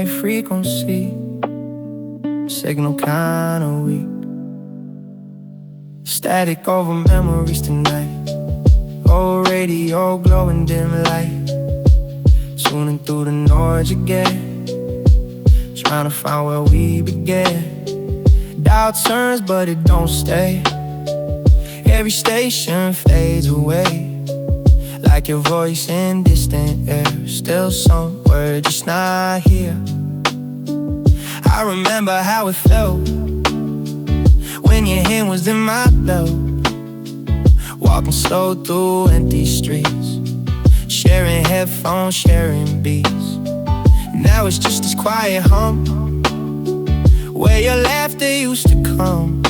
high frequency, signal kinda weak. Static over memories tonight. Old radio glowing dim light, tuning through the noise again, trying to find where we began. Dial turns but it don't stay. Every station fades away, like your voice in distant air, still somewhere, just not here. I remember how it felt when your hand was in my belt, walking slow through empty streets, sharing headphones, sharing beats. Now it's just this quiet hum where your laughter used to come.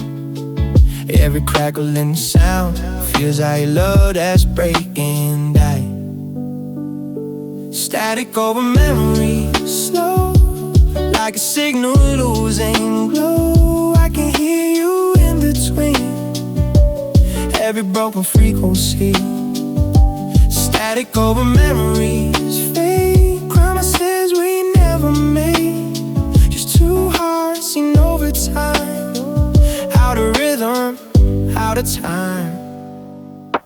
Every crackle in the sound feels like love that's breaking down. Static over memory, slow, like a signal losing glow. I can hear you in between every broken frequency. Static over memories, fake promises we never made. Just two hearts seen over time, out of rhythm, out of time.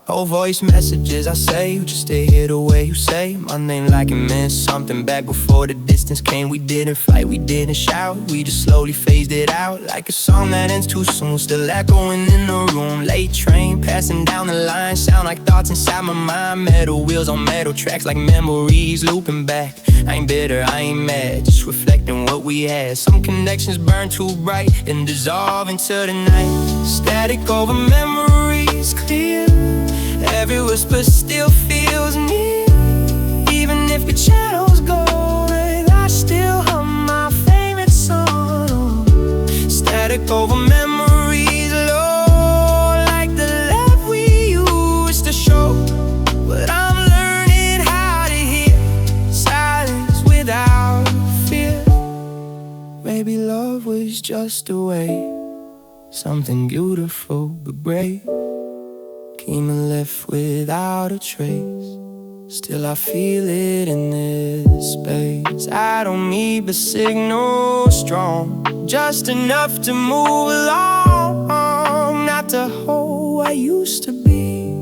Old voice messages I save just to hear the way you say my name, like it meant something back before the distance came. We didn't fight, we didn't shout, we just slowly phased it out, like a song that ends too soon, still echoing in the room. Late train passing down the line, sound like thoughts inside my mind. Metal wheels on metal tracks, like memories looping back. I ain't bitter, I ain't mad, just reflecting what we had. Some connections burn too bright and dissolve into the night. Static over memories clear, every whisper still feels near. Even if the channels go red, I still hum my favorite song. Static over memories low, like the love we used to show. But I'm learning how to hear silence without fear. Maybe love was just a way, something beautiful but brave, came and left without a trace. Still I feel it in this space. I don't need the signal strong, just enough to move along. Not to hold what I used to be,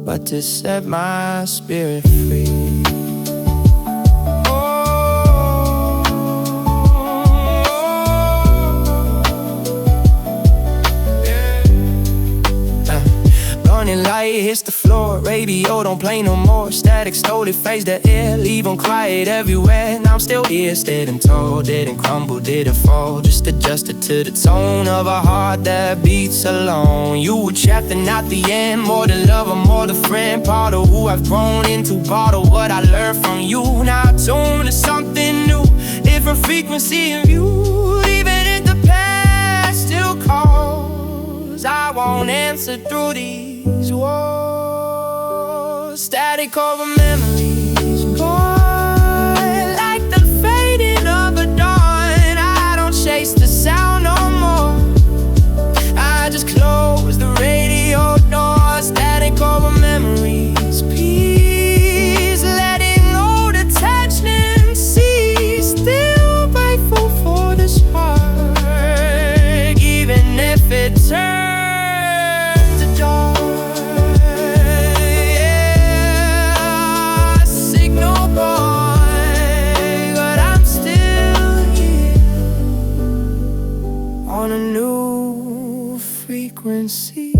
but to set my spirit free. Light hits the floor, radio don't play no more. Static slowly fades the air, leave them quiet everywhere. Now I'm still here, standing tall, didn't crumble, didn't fall, just adjusted to the tone of a heart that beats alone. You were trapped and not the end, more than lover, more than friend. Part of who I've grown into, part of what I learned from you. Now I tune to something new, different frequency of you. Even if the past still calls, I won't answer through these walls. Static over memories, boy, like the fading of a dawn. I don't chase the sound no more, I just close the radio door. Static over memories, peace, letting old attachments cease. Still grateful for this heart, even if it turns on a new frequency.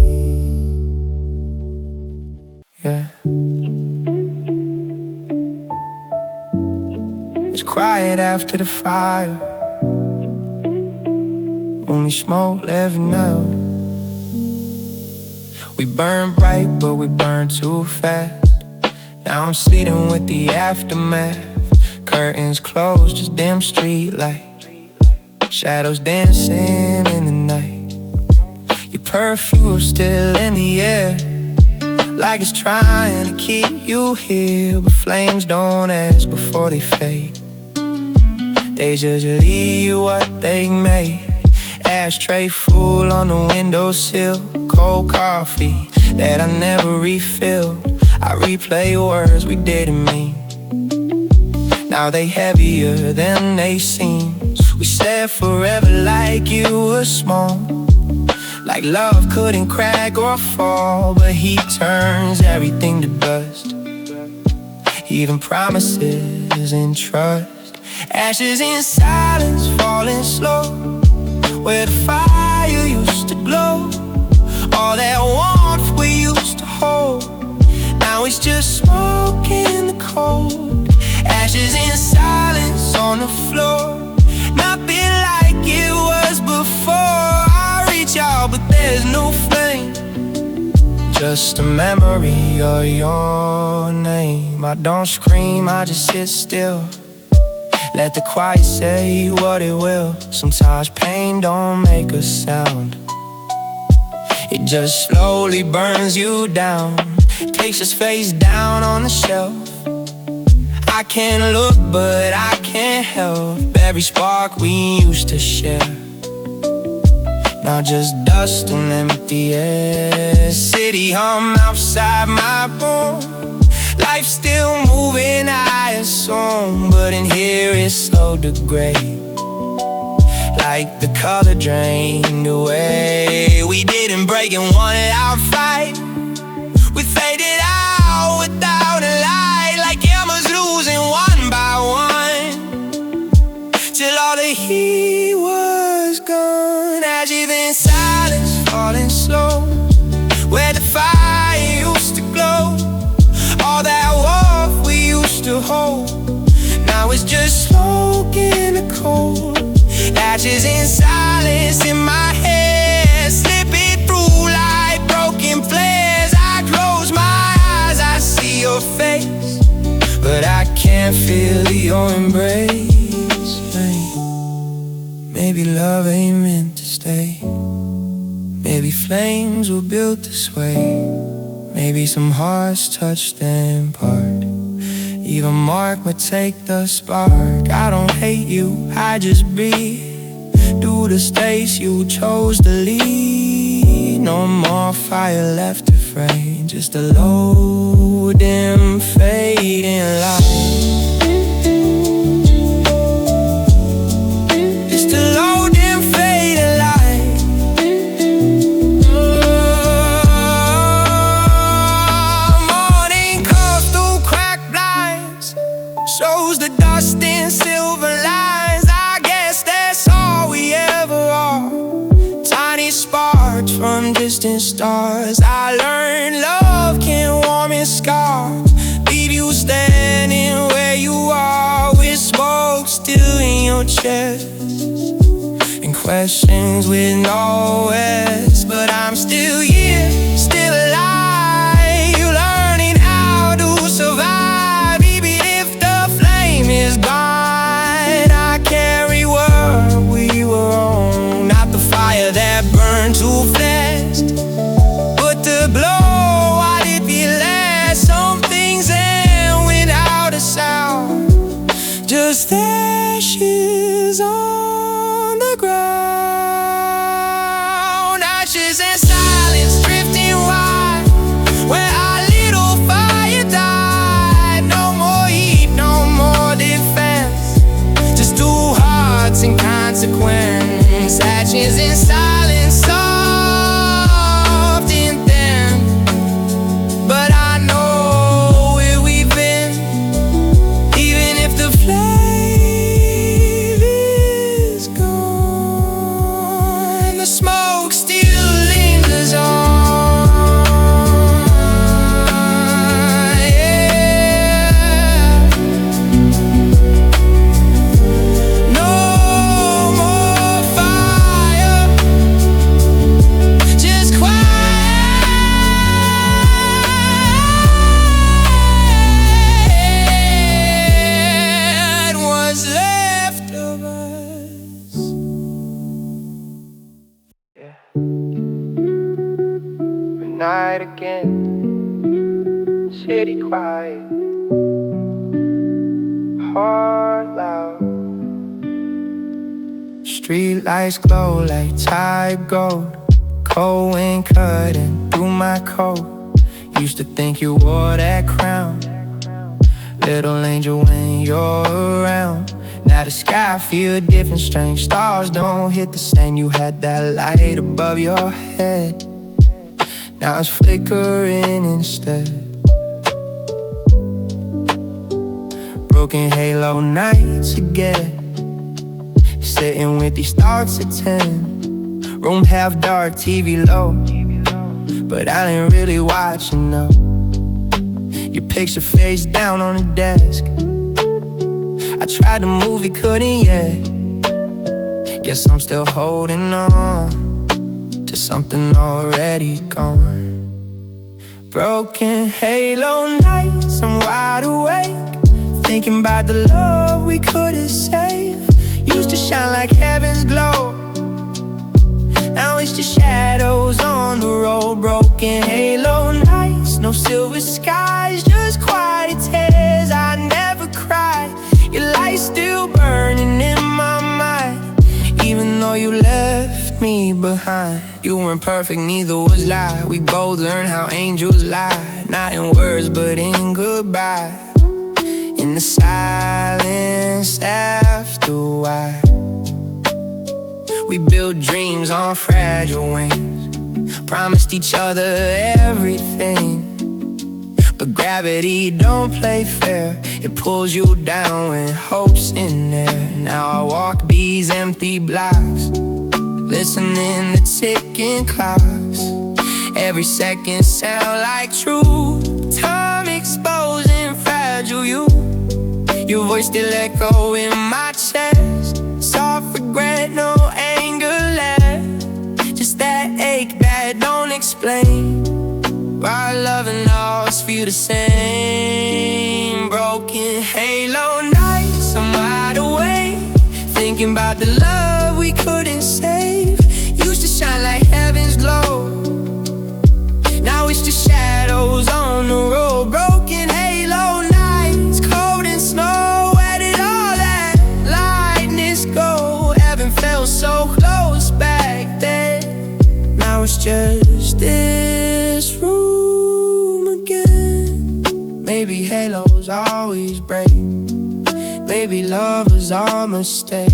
Yeah. It's quiet after the fire, only smoke left now. We burn bright, but we burn too fast. Now I'm sleeping with the aftermath. Curtains closed, just dim street light, shadows dancing in the night. Your perfume still in the air, like it's trying to keep you here. But flames don't ask before they fade, they just leave what they made. Ashtray full on the windowsill, cold coffee that I never refilled. I replay words we didn't mean, Now they heavier than they seem. We said forever like you were small, like love couldn't crack or fall. But he turns everything to dust, even promises and trust. Ashes in silence, falling slow, where the fire used to glow. All that warmth we used to hold, now it's just smoke in the cold. Ashes in silence on the floor, nothing like it was before. I reach out but there's no flame, just a memory of your name. I don't scream, I just sit still, let the quiet say what it will. Sometimes pain don't make a sound, it just slowly burns you down, takes us face down on the shelf. I can't look but I can't help every spark we used to share. Now just dust and empty air. City hum outside my room, life still moving, I assume, but in here it's slow degrade, like the color drained away. We didn't break and won it outright, we faded out without a light, like embers losing one by one, till all the heat was gone. Ashes in silence, falling slow, where the fire used to glow. All that warmth we used to hold, now it's just smoke in the cold. Ashes in silence in my head, slipping through like broken flares. I close my eyes, I see your face, but I can't feel your embrace. Maybe love ain't meant to stay, maybe flames were built this way, maybe some hearts touched and part, even Mark would take the spark. I don't hate you, I just breathe through the space you chose to leave. No more fire left to frame, just a low, dim, fading light. Just a low, dim, fading light. Morning comes through cracked blinds, shows the dust in silver lines. I guess that's all we ever are, tiny sparks from distant stars. I learned love can warm and scar, leave you standing where you are, with smoke still in your chest and questions with no rest. But I'm still here, still alive, learning how to survive. Even if the flame is gone, I carry what we were on, not the fire that burned too fast, but the glow I did feel last. Some things end without a sound, just ashes on the ground. Ashes and silence drifting wide, where our little fire died. No more heat, no more defense, just two hearts in consequence. Ashes in silence, soft and thin, but I know where we've been. Even if the flame is gone, the smoke still lingers on. Yeah. No more fire, just quiet, what's left of us. Yeah. Night again, city quiet, heart loud. Street lights glow like tide gold, cold wind cutting through my coat. Used to think you wore that crown, little angel when you're around. Now the sky feel different, strange stars don't hit the same. You had that light above your head, now it's flickering instead. Broken halo nights again, sitting with these thoughts at 10. Room half dark, TV low, but I ain't really watching, no. Your picture face down on the desk. I tried the movie, couldn't yet. Guess I'm still holding on to something already gone. Broken halo nights, I'm wide awake, thinking about the love we couldn't save. Used to shine like heaven's glow, now it's just shadows on the road. Broken halo nights, no silver skies, just quiet tears. I never cried, your light's still burning in my mind, even though you left me behind. You weren't perfect, neither was I. We both learned how angels lie, not in words but in goodbye, in the silence after a while. We built dreams on fragile wings, promised each other everything, but gravity don't play fair. It pulls you down when hope's in there. Now I walk these empty blocks, listening to ticking clocks. Every second sound like truth, time exposing fragile you. Your voice still echo in my chest, soft regret, no anger left, just that ache that don't explain why love and loss feel the same. Broken halo nights, I'm wide awake, thinking about the love we couldn't save. Used to shine like heaven's glow, now it's just shadows on the road. Broken halo nights, cold and snow, where did all that lightness go? Heaven felt so close back then, now it's just this room again. Maybe halos always break, maybe love was our mistake,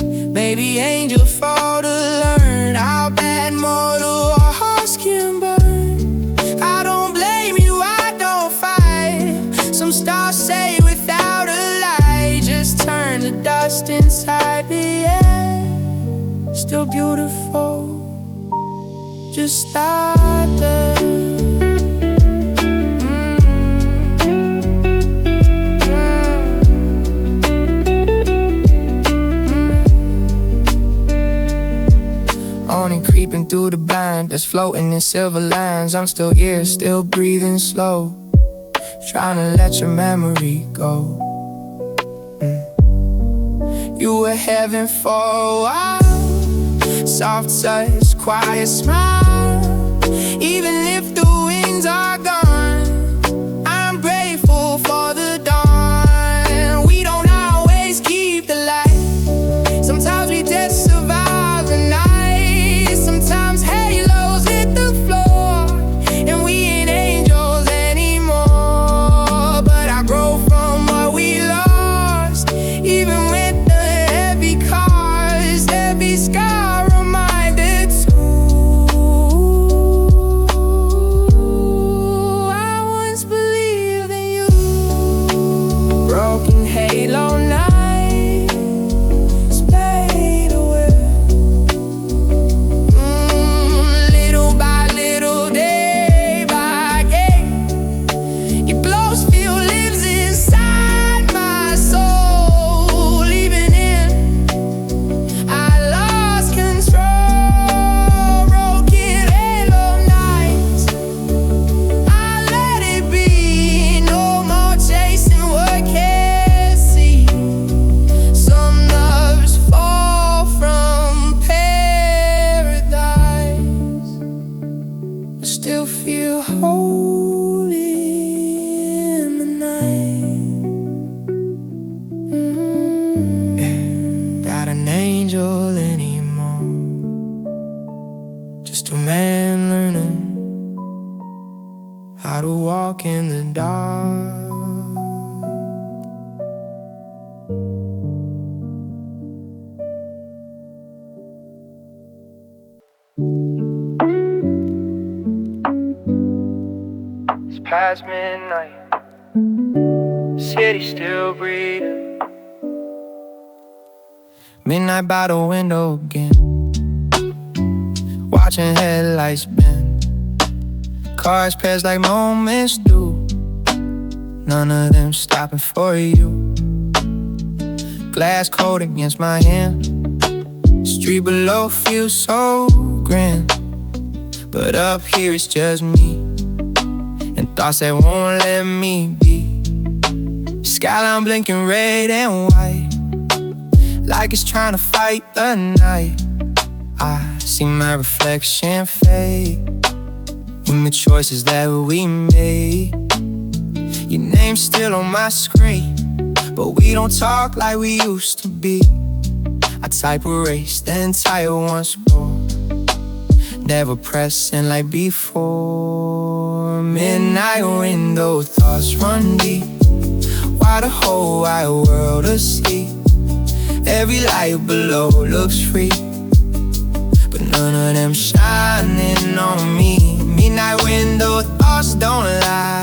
maybe angels fall to learn how bad mortal hearts can burn. I don't blame you, I don't fight. Some stars say without a light, just turn to dust inside the air. Still beautiful, just start there. On creeping through the blind, that's floating in silver lines. I'm still here, still breathing slow, trying to let your memory go. You were heaven for a while, soft touch, quiet smile. Even if the wings are gone, I'm grateful for the dawn. We don't always keep the light, sometimes we just survive the night. Sometimes halos hit the floor, and we ain't angels anymore. But I grow from what we lost, even with the heavy cars, every scar reminded too. I once believed in you. Broken halo nights fade away, little by little, day by day. Your glow still lives inside my soul. Even in I lost control. Broken halo nights, I let it be. No more chasing what can't see. Some loves fall from paradise, I still feel holy in the night. Not an angel anymore, just a man learning how to walk in the dark. past midnight, city still breathing. Midnight by the window again, watching headlights bend. Cars pass like moments do, none of them stopping for you. Glass cold against my hand, street below feels so grand, but up here it's just me, and thoughts that won't let me be. Skyline blinking red and white, like it's trying to fight the night. I see my reflection fade in the choices that we made. Your name's still on my screen, but we don't talk like we used to be. I type erase, then type once more, never pressing like before. Midnight window, thoughts run deep, while the whole wide world asleep. Every light below looks free, but none of them shining on me. Midnight window, thoughts don't lie,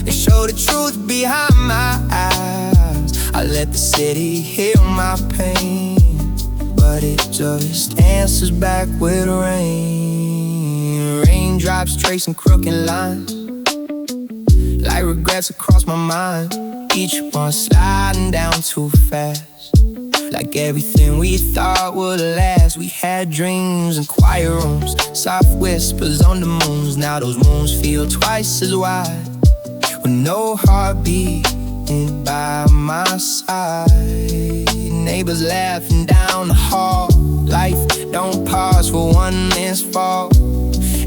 they show the truth behind my eyes. I let the city heal my pain, but it just answers back with rain. Raindrops tracing crooked lines, like regrets across my mind. Each one sliding down too fast, like everything we thought would last. We had dreams in quiet rooms, soft whispers on the moons. Now those moons feel twice as wide, with no heartbeat by my side. Neighbors laughing down the hall, life don't pause for one man's fault.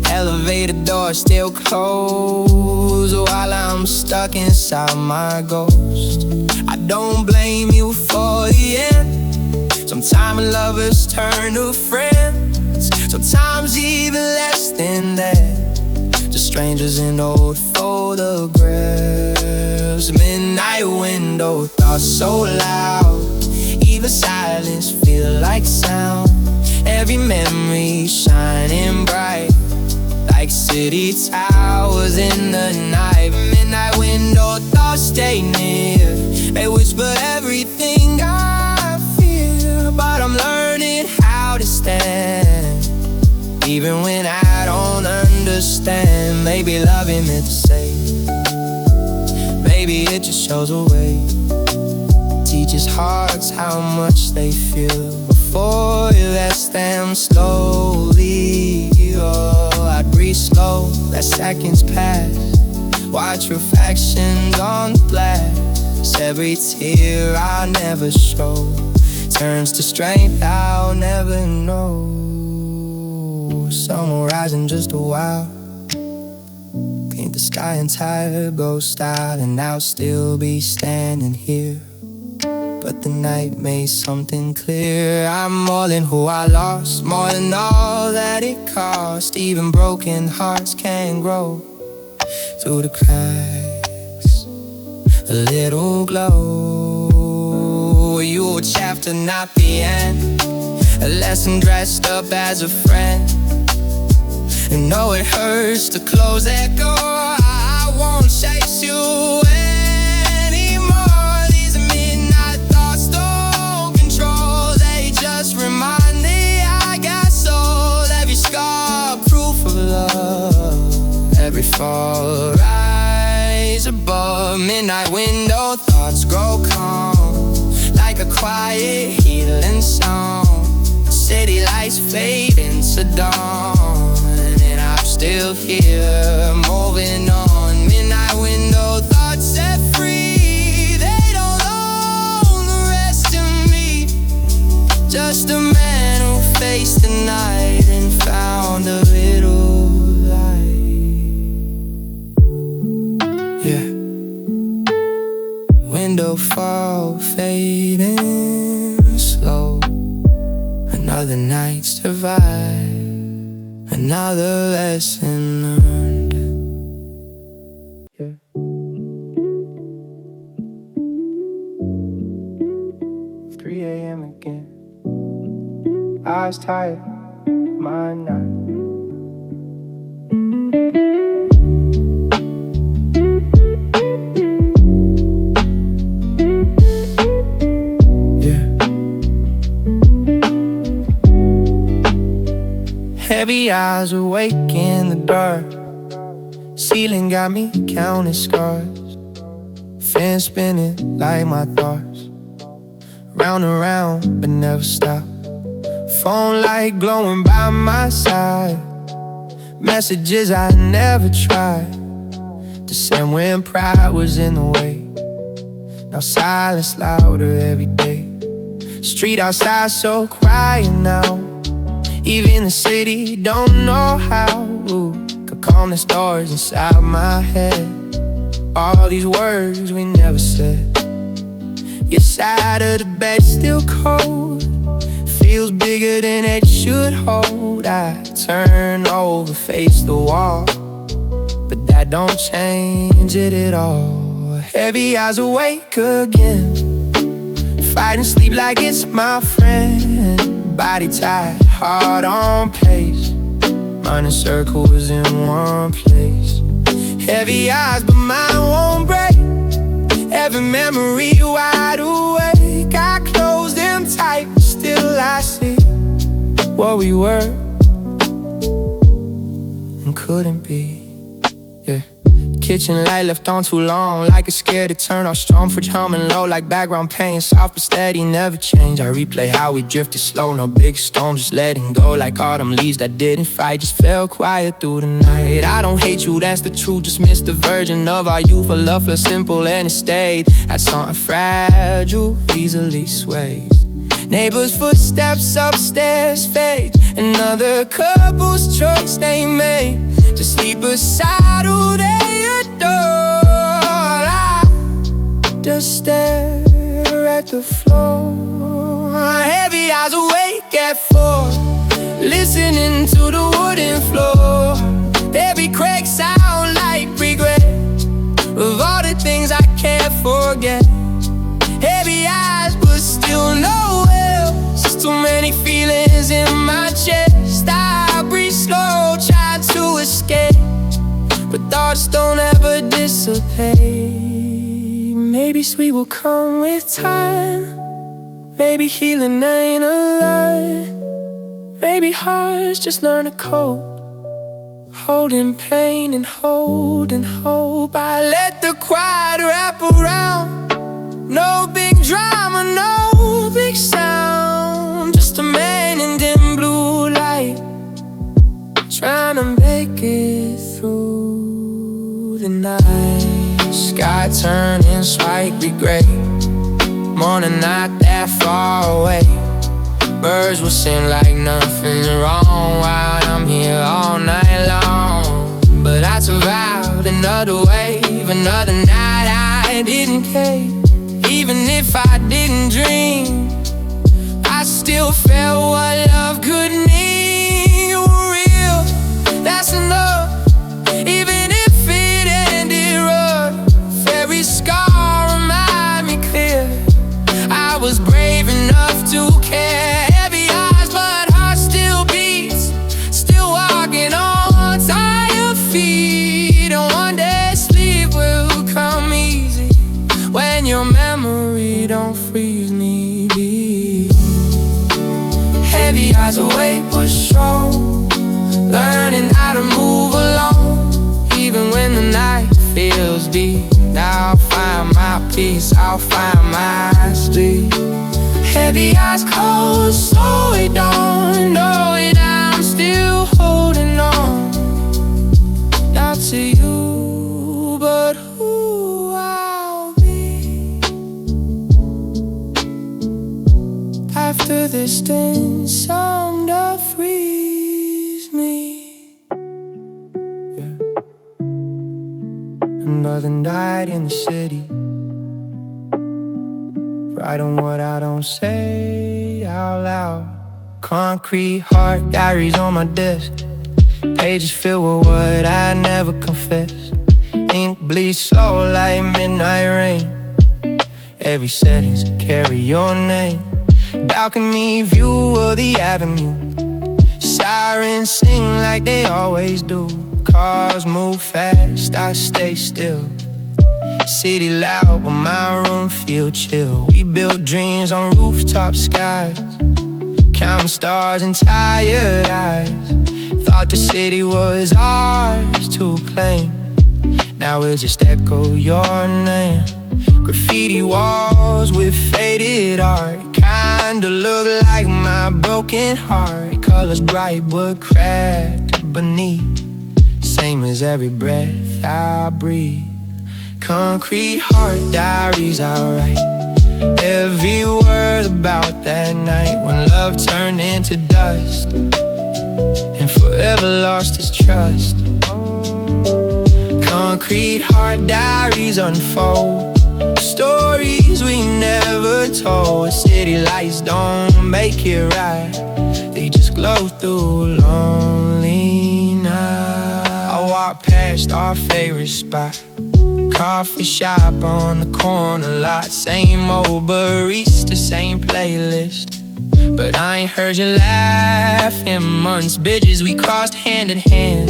Elevator door still closed, while I'm stuck inside my ghost. I don't blame you for the end. Sometimes lovers turn to friends, sometimes even less than that, just strangers in old photographs. Midnight window, thoughts so loud, even silence feel like sound. Every memory shining bright, like city towers in the night. Midnight window, thoughts stay near, they whisper everything I feel, but I'm learning how to stand, even when I don't understand. Maybe love ain't meant to say, maybe it just shows a way, teaches hearts how much they feel before you ask them slowly. Oh, I'd breathe slow, let seconds pass, watch reflections on the glass. Every tear I never show turns to strength I'll never know. Sun will rise in just a while, paint the sky entire ghost style, and I'll still be standing here. But the night made something clear. I'm more than who I lost, more than all that it cost. Even broken hearts can grow through the cracks, a little glow. You a chapter, not the end, a lesson dressed up as a friend. And though it hurts to close that door, I won't chase you anymore. These midnight thoughts don't control, they just remind me I got soul. Every scar, proof of love, every fall, rise above. Midnight window, thoughts grow calm, like a quiet healing song. City lights fade into dawn, and I'm still here, moving on. Midnight window, thoughts set free, they don't own the rest of me. Just a man who faced the night and found a little light. Yeah. Window fall, fading slow. Another night survived, another lesson learned. Yeah. 3 a.m. again, eyes tired, mind not. Heavy eyes awake in the dark. Ceiling got me counting scars. Fan spinning like my thoughts. Round and round but never stop. Phone light glowing by my side. Messages I never tried to send when pride was in the way. Now silence louder every day. Street outside so quiet now. Even the city don't know how could calm the stars inside my head. All these words we never said. Your side of the bed still cold. Feels bigger than it should hold. I turn over, face the wall, but that don't change it at all. Heavy eyes awake again. Fighting sleep like it's my friend. Body tight, heart on pace. Running circles in one place. Heavy eyes but mine won't break. Every memory wide awake. I close them tight, but still I see what we were and couldn't be. Yeah. Kitchen light left on too long, like it's scared to turn off. Strong fridge humming low like background pain. Soft but steady, never change. I replay how we drifted slow. No big storm, just letting go. Like autumn leaves that didn't fight, just fell quiet through the night. I don't hate you, that's the truth. Just miss the virgin of our youth. A love for simple and it stayed. Had something fragile, easily sways. Neighbors' footsteps upstairs fade. Another couple's choice they made to sleep beside who they adore. I just stare at the floor. Heavy eyes awake at 4, listening to the wooden floor. Every crack sound like regret of all the things I can't forget. Heavy eyes but still no else. Too many feelings in my chest. I breathe slow, try to escape, but thoughts don't ever dissipate. Maybe sweet will come with time. Maybe healing ain't a lie. Maybe hearts just learn to cope, holding pain and holding hope. I let the quiet wrap around. No big drama, no big sound. Just a man in dim blue light, trying to make it through the night. Sky turning slightly gray. Morning not that far away. Birds will sing like nothing's wrong while I'm here all night long. But I survived another wave, another night I didn't cave. Even if I didn't dream, I still felt what love could mean. You were real, that's enough. Even if it ended rough, every scar reminded me clear I was brave enough to care. Heavy eyes but heart still beats, still walking on tired feet. And one day sleep will come easy when your memory don't freeze me deep. Heavy eyes awake but strong, learning how to move along. Even when the night feels deep, I'll find my peace, I'll find my sleep. Heavy eyes closed so we don't know it. I'm still holding on, not to you, but who I'll be. After this thing, some to freeze me. Yeah. Another night in the city, writing what I don't say out loud. Concrete heart diaries on my desk, pages filled with what I never confessed. Ink bleeds slow like midnight rain. Every sentence carry your name. Balcony view of the avenue. Sirens sing like they always do. Cars move fast, I stay still. City loud, but my room feel chill. We built dreams on rooftop skies, counting stars in tired eyes. Thought the city was ours to claim. Now we'll just echo your name. Graffiti walls with faded art kinda look like my broken heart. Colors bright but cracked beneath, same as every breath I breathe. Concrete heart diaries I write every word about that night when love turned into dust and forever lost its trust. Concrete heart diaries unfold stories we never told. City lights don't make it right, they just glow through a lonely night. I walk past our favorite spot, coffee shop on the corner lot. Same old barista, same playlist, but I ain't heard you laugh in months. Bridges we crossed hand in hand,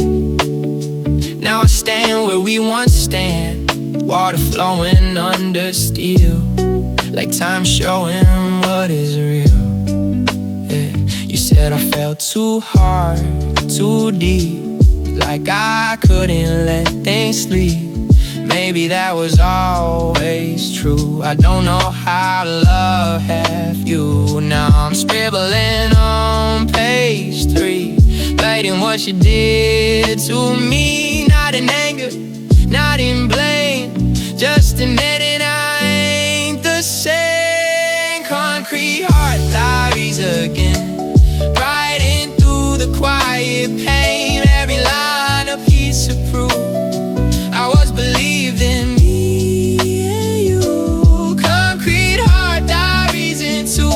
now I stand where we once stand. Water flowing under steel, like time showing what is real. Yeah. You said I fell too hard, too deep, like I couldn't let things sleep. Maybe that was always true. I don't know how to love half you. Now I'm scribbling on page 3, writing what you did to me. Not in anger, not in blame, just admitting I ain't the same. Concrete heart diaries again, riding through the quiet pain. Every line a piece of proof I was believed in me and you. Concrete heart diaries in two,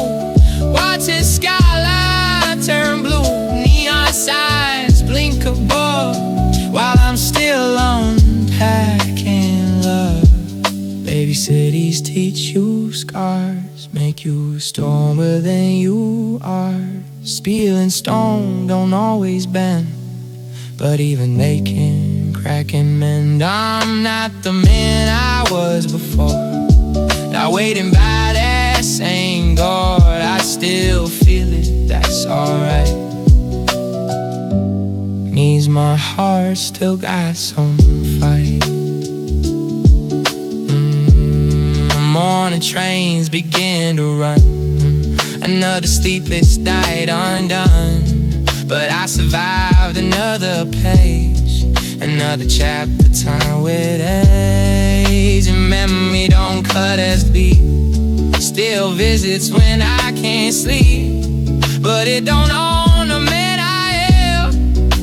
watch the skyline turn blue. Neon signs blink above while I'm still unpacking love. Baby, cities teach you scars, make you stronger than you are. Steel and stone don't always bend, but even they can crack and mend. I'm not the man I was before, not waiting by that same door. I still feel it, that's alright. Means my heart still got some fight. Morning trains begin to run, another sleepless night undone. But I survived another page, another chapter, time with age. And memory don't cut as deep, still visits when I can't sleep. But it don't own the man I am,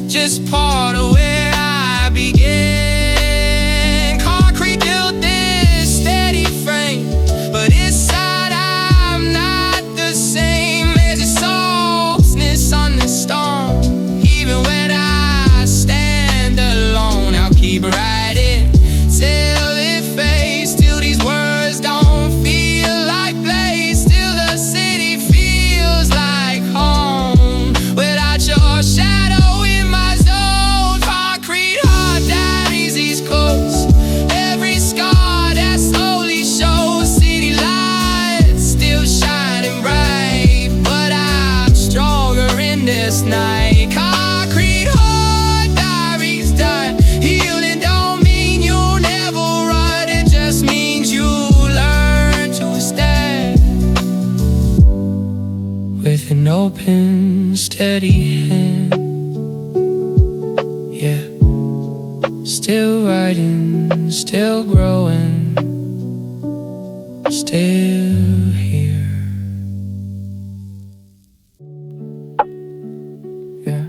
just part of where I began. Concrete built this steady frame, but inside I'm not the same. There's a softness on the storm, even when I stand alone. I'll keep writing till it fades, till these words don't feel like play, still the city feels like home without your shadow in my zone. Concrete heart diaries East Coast, every scar that slowly shows. City lights still shining bright, but I'm stronger in this night. Concrete heart diaries done. Healing don't mean you never run, it just means you learn to stand with an open, steady hand. Yeah, still writing, still growing, still here. Yeah,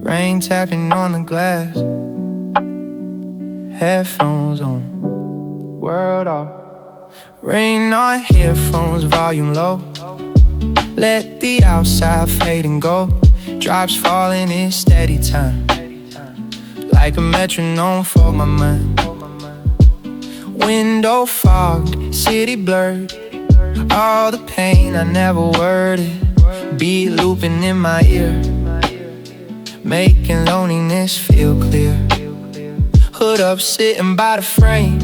rain tapping on the glass, headphones on, world off. Rain on headphones, volume low. Let the outside fade and go. Drops falling in steady time, like a metronome for my mind. Window fogged, city blurred, all the pain I never worded. Beat looping in my ear, making loneliness feel clear. Hood up, sitting by the frame,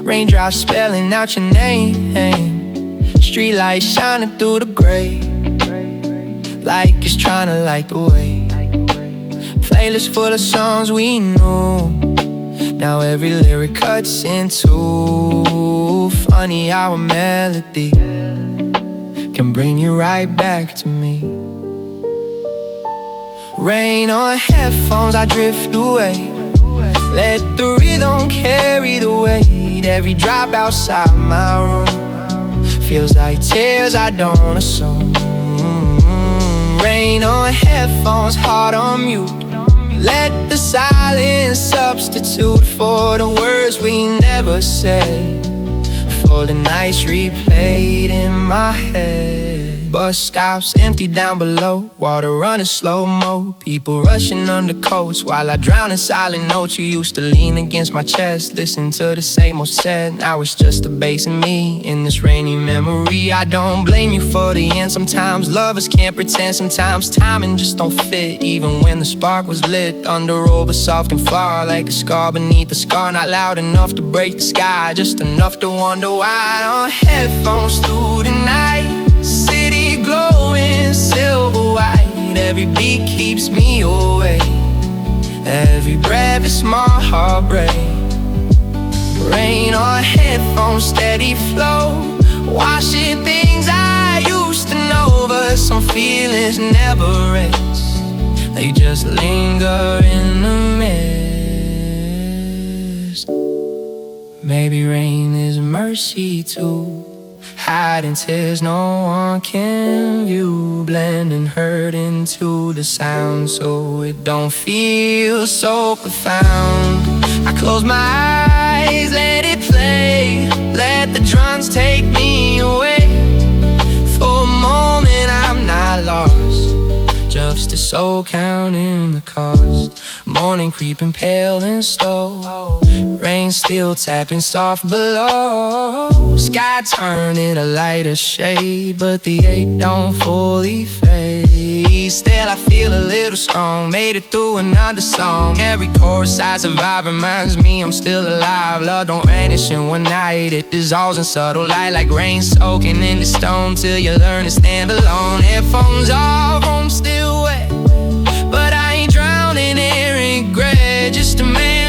raindrops spelling out your name. Street lights shining through the gray, like it's trying to light the way. Playlist full of songs we know, now every lyric cuts into funny how a melody can bring you right back to me. Rain on headphones, I drift away. Let the rhythm carry the weight. Every drop outside my room feels like tears I don't assume. Rain on headphones, heart on mute. Let the silence substitute for the words we never said, for the nights replayed in my head. Bus stops empty down below, water running slow-mo, people rushing under coats while I drown in silent notes. You used to lean against my chest, listen to the same old set. Now it's just the bass and me in this rainy memory. I don't blame you for the end. Sometimes lovers can't pretend, sometimes timing just don't fit. Even when the spark was lit, under roll but soft and far, like a scar beneath the scar. Not loud enough to break the sky, just enough to wonder why. On headphones through the night, city glowing silver white. Every beat keeps me awake, every breath is my heartbreak. Rain on headphones, steady flow, washing things I used to know. But some feelings never rest, they just linger in the mist. Maybe rain is mercy too, hiding tears no one can view, blending hurt into the sound so it don't feel so profound. I close my eyes, let it play, let the drums take me away. For a moment I'm not lost, just a soul counting the cost. Morning creeping pale and slow, rain still tapping soft below. Sky turning a lighter shade, but the ache don't fully fade. Still I feel a little strong, made it through another song. Every chorus I survive reminds me I'm still alive. Love don't vanish in one night, it dissolves in subtle light, like rain soaking in the stone till you learn to stand alone. Headphones off, I'm still wet, but I ain't drowning in regret. Just a man